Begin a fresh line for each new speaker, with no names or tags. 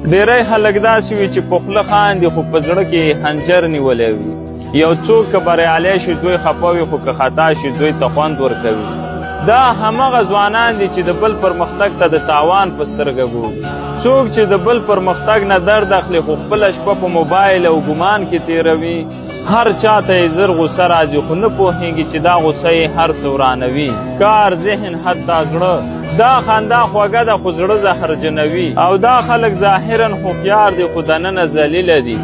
ډیری خلک داسې وي چې په خوله خاندي خو په زړه کې خنجر نیولی وي. یو څوک که بریالی شي دوی خفه وي خو که خطا شي دوی ته خوند ورکوي. دا همغه ځوانان دي چې د بل پرمختګ ته د تاوان په سترګه ګوري. څوک چې د بل پرمختګ نه درد اخلي خو خپله شپه په موبایل او ګمان کې تیروي. هر چاته یې زر غوسه راځي خو نه پوهېږي چې دا غوسه یې هر څه ورانوي. کار ذهن حتی زړه. دا خندا خوږه ده خو زړه زهرجنوي. او دا خلک ظاهرا هوښیار دي خو دننه ذلیله دي.